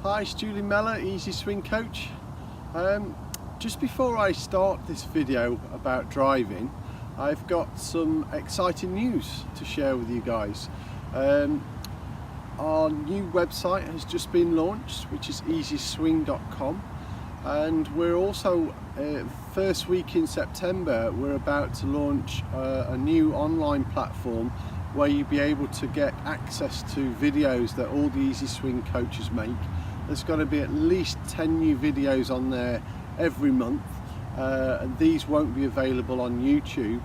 Hi, it's Julie Mellor, Easy Swing Coach. Just before I start this video about driving, I've got some exciting news to share with you guys. Our new website has just been launched, which is easyswing.com, and we're also, first week in September, we're about to launch a new online platform where you'll be able to get access to videos that all the Easy Swing coaches make. There's going to be at least 10 new videos on there every month, and these won't be available on YouTube.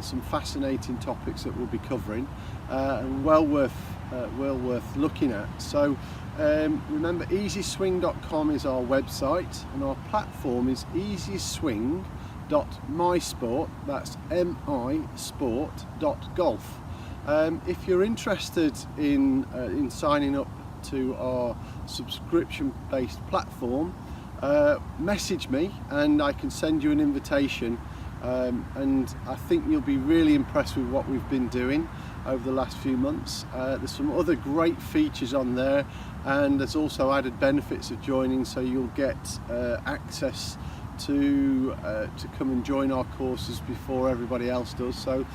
Some fascinating topics that we'll be covering, and well worth looking at. So remember, easyswing.com is our website, and our platform is easyswing.mysport. That's mysport.golf. If you're interested in signing up to our subscription-based platform, message me and I can send you an invitation, and I think you'll be really impressed with what we've been doing over the last few months. There's some other great features on there, and there's also added benefits of joining, so you'll get access to come and join our courses before everybody else does, so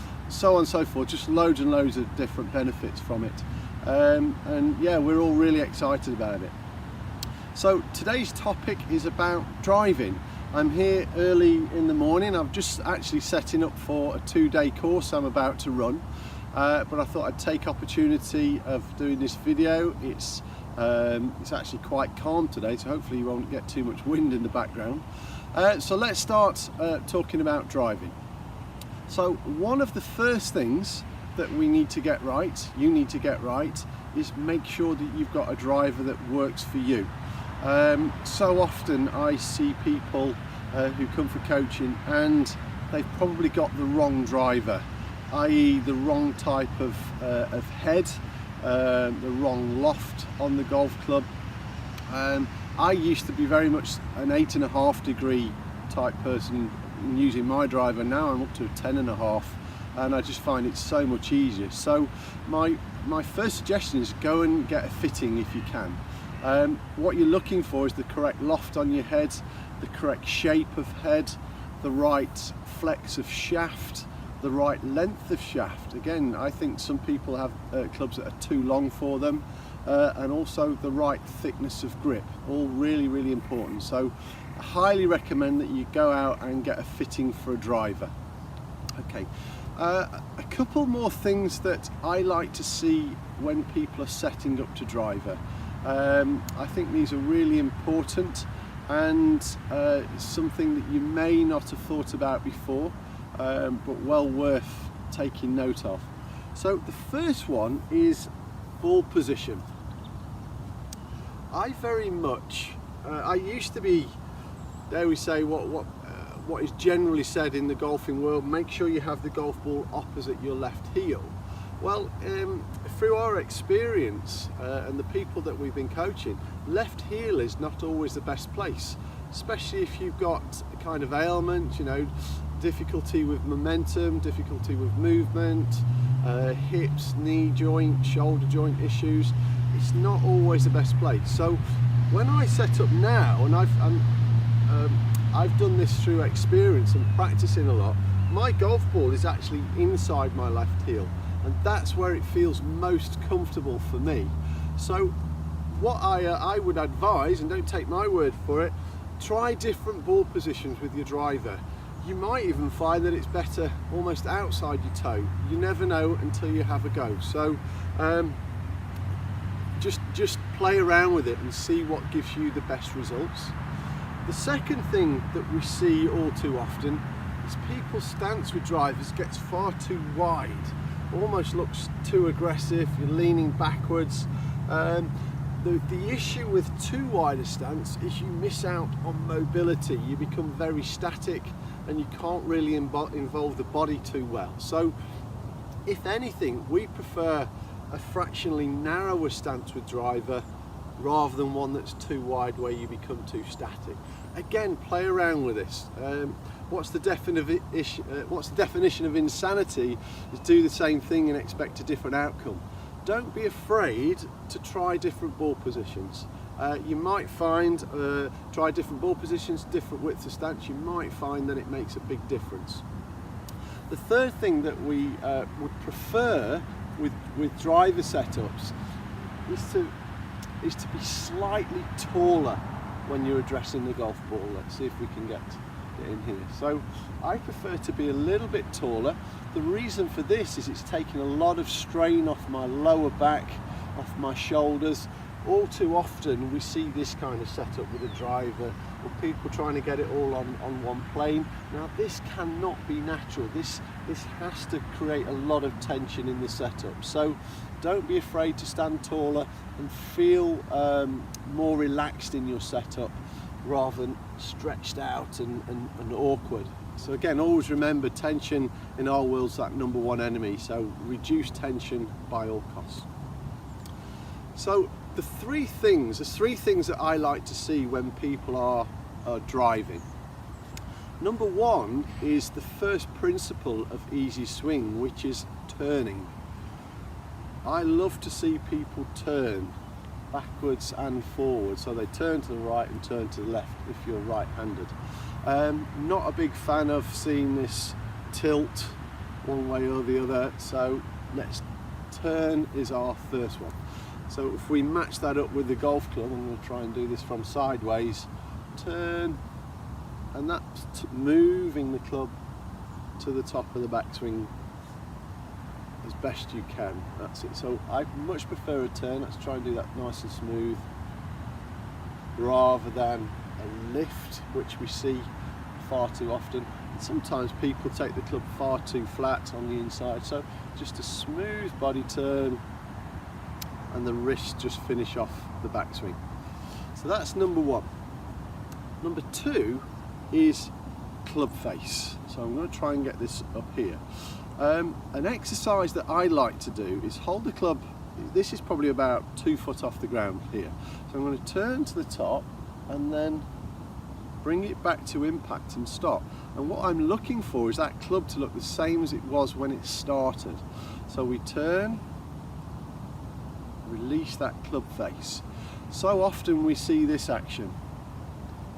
on and so forth. Just loads and loads of different benefits from it, and yeah, we're all really excited about it. So today's topic is about driving. I'm here early in the morning. I'm just actually setting up for a 2-day course I'm about to run, but I thought I'd take opportunity of doing this video. It's actually quite calm today, so hopefully you won't get too much wind in the background. So let's start talking about driving. So one of the first things that we need to get right, you need to get right, is make sure that you've got a driver that works for you. So often I see people who come for coaching and they've probably got the wrong driver, i.e. the wrong type of head, the wrong loft on the golf club. I used to be very much an 8.5 degree type person using my driver. Now I'm up to a 10.5, and I just find it so much easier. So my first suggestion is go and get a fitting if you can. What you're looking for is the correct loft on your head, the correct shape of head, the right flex of shaft, the right length of shaft. Again, I think some people have clubs that are too long for them, and also the right thickness of grip. All really, really important. So I highly recommend that you go out and get a fitting for a driver. Okay, a couple more things that I like to see when people are setting up to driver. I think these are really important, and something that you may not have thought about before, but well worth taking note of. So the first one is ball position. I very much, I used to be, dare we say, what is generally said in the golfing world, make sure you have the golf ball opposite your left heel. Well, through our experience and the people that we've been coaching, left heel is not always the best place, especially if you've got a kind of ailment, you know, difficulty with momentum, difficulty with movement, hips, knee joint, shoulder joint issues. It's not always the best place. So when I set up now, and I've done this through experience and practicing a lot, my golf ball is actually inside my left heel, and that's where it feels most comfortable for me. So what I would advise, and don't take my word for it, try different ball positions with your driver. You might even find that it's better almost outside your toe. You never know until you have a go. So just play around with it and see what gives you the best results. The second thing that we see all too often is people's stance with drivers gets far too wide, almost looks too aggressive, you're leaning backwards. The issue with too wide a stance is you miss out on mobility. You become very static and you can't really involve the body too well. So if anything, we prefer a fractionally narrower stance with driver rather than one that's too wide where you become too static. Again, play around with this. What's the definition of insanity is do the same thing and expect a different outcome. Don't be afraid to try different ball positions. You might find, try different ball positions, different widths of stance, you might find that it makes a big difference. The third thing that we would prefer with driver setups is to be slightly taller when you're addressing the golf ball. Let's see if we can get in here. So I prefer to be a little bit taller. The reason for this is it's taking a lot of strain off my lower back, off my shoulders. All too often we see this kind of setup with a driver, or people trying to get it all on one plane. Now this cannot be natural. This has to create a lot of tension in the setup. So don't be afraid to stand taller and feel more relaxed in your setup rather than stretched out and awkward. So again, always remember, tension in our world's that number one enemy, so reduce tension by all costs. So there's three things that I like to see when people are driving. Number one is the first principle of easy swing, which is turning. I love to see people turn backwards and forwards, so they turn to the right and turn to the left if you're right-handed. Not a big fan of seeing this tilt one way or the other, so let's turn is our first one. So if we match that up with the golf club, I'm going to try and do this from sideways, turn, and that's moving the club to the top of the backswing as best you can. That's it. So I much prefer a turn. Let's try and do that nice and smooth rather than a lift, which we see far too often. And sometimes people take the club far too flat on the inside, so just a smooth body turn and the wrists just finish off the backswing. So that's number one. Number two is club face. So I'm going to try and get this up here. An exercise that I like to do is hold the club, this is probably about 2 foot off the ground here. So I'm going to turn to the top and then bring it back to impact and stop. And what I'm looking for is that club to look the same as it was when it started. So we turn, release that club face. So often we see this action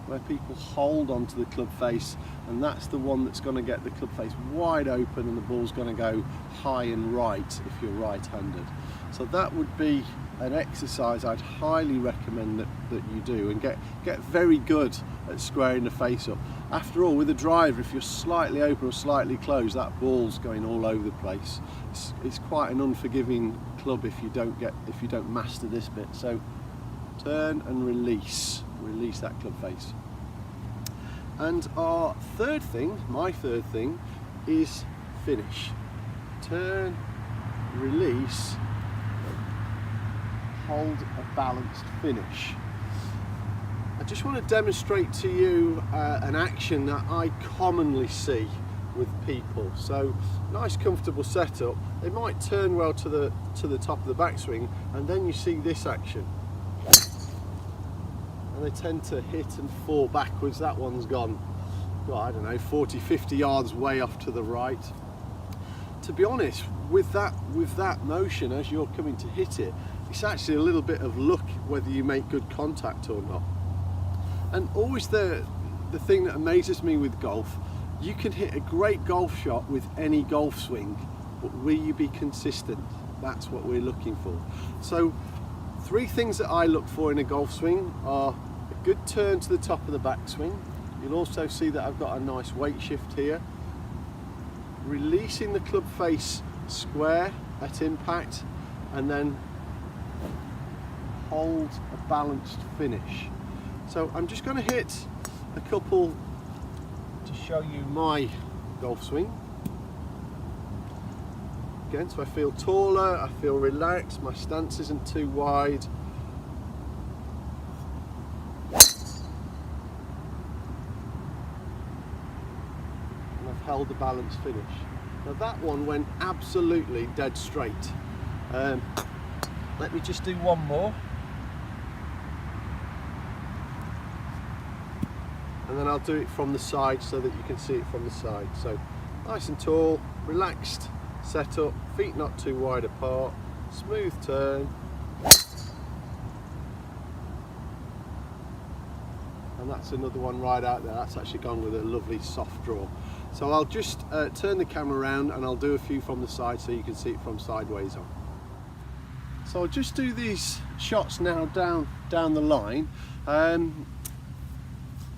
where people hold onto the club face, and that's the one that's going to get the club face wide open and the ball's going to go high and right if you're right-handed. So that would be an exercise I'd highly recommend that you do, and get very good at squaring the face up. After all, with a driver, if you're slightly open or slightly closed, that ball's going all over the place. It's quite an unforgiving club if you don't master this bit. So turn and release that club face. And our third thing, my third thing, is finish. Turn, release, hold a balanced finish. I just want to demonstrate to you an action that I commonly see with people. So nice comfortable setup, they might turn well to the top of the backswing, and then you see this action. And they tend to hit and fall backwards. That one's gone, well, I don't know, 40, 50 yards way off to the right. To be honest, with that motion as you're coming to hit it, it's actually a little bit of luck whether you make good contact or not. And always the thing that amazes me with golf, you can hit a great golf shot with any golf swing, but will you be consistent? That's what we're looking for. So 3 things that I look for in a golf swing are a good turn to the top of the backswing. You'll also see that I've got a nice weight shift here. Releasing the club face square at impact, and then hold a balanced finish. So I'm just going to hit a couple to show you my golf swing. Again, so I feel taller, I feel relaxed, my stance isn't too wide. And I've held the balanced finish. Now that one went absolutely dead straight. Let me just do one more. And then I'll do it from the side so that you can see it from the side. So nice and tall, relaxed setup, feet not too wide apart, smooth turn, and that's another one right out there. That's actually gone with a lovely soft draw. So I'll just turn the camera around and I'll do a few from the side so you can see it from sideways on. So I'll just do these shots now down the line,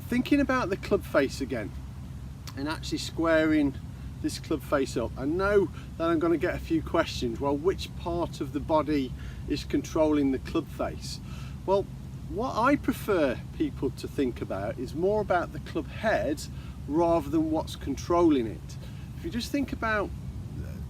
thinking about the club face again and actually squaring this club face up. I know that I'm going to get a few questions. Well, which part of the body is controlling the club face? Well, what I prefer people to think about is more about the club head rather than what's controlling it. If you just think about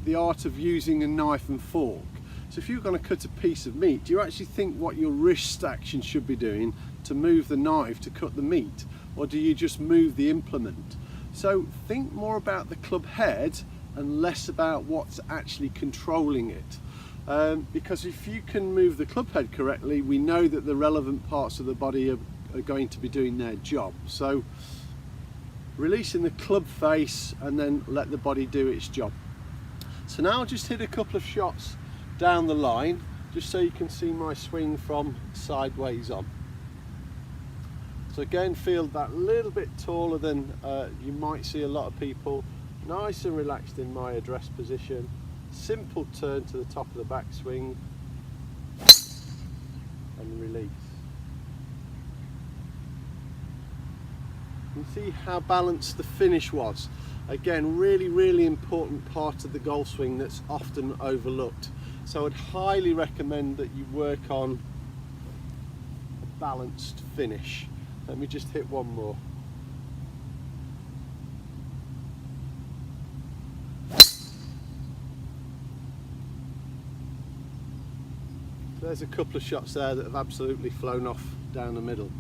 the art of using a knife and fork, so if you're going to cut a piece of meat, do you actually think what your wrist action should be doing to move the knife to cut the meat, or do you just move the implement? So think more about the club head and less about what's actually controlling it. Because if you can move the club head correctly, we know that the relevant parts of the body are going to be doing their job. So releasing the club face and then let the body do its job. So now I'll just hit a couple of shots down the line just so you can see my swing from sideways on. So again, feel that little bit taller than you might see a lot of people. Nice and relaxed in my address position. Simple turn to the top of the backswing and release. You see how balanced the finish was. Again, really important part of the golf swing that's often overlooked. So I'd highly recommend that you work on a balanced finish. Let me just hit one more. There's a couple of shots there that have absolutely flown off down the middle.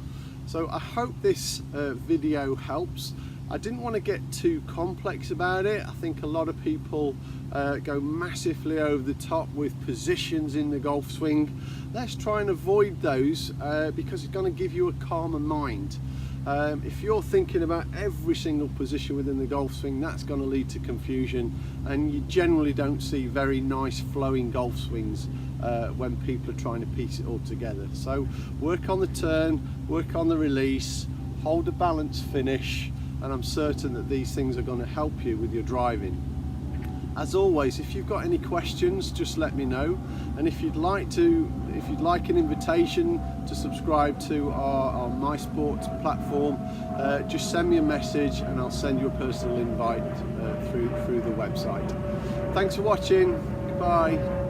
So I hope this video helps. I didn't want to get too complex about it. I think a lot of people go massively over the top with positions in the golf swing. Let's try and avoid those because it's going to give you a calmer mind. If you're thinking about every single position within the golf swing, that's going to lead to confusion, and you generally don't see very nice flowing golf swings when people are trying to piece it all together. So work on the turn, work on the release, hold a balanced finish, and I'm certain that these things are going to help you with your driving. As always, if you've got any questions, just let me know, and if you'd like an invitation to subscribe to our MySports platform, just send me a message and I'll send you a personal invite through the website. Thanks for watching. Goodbye.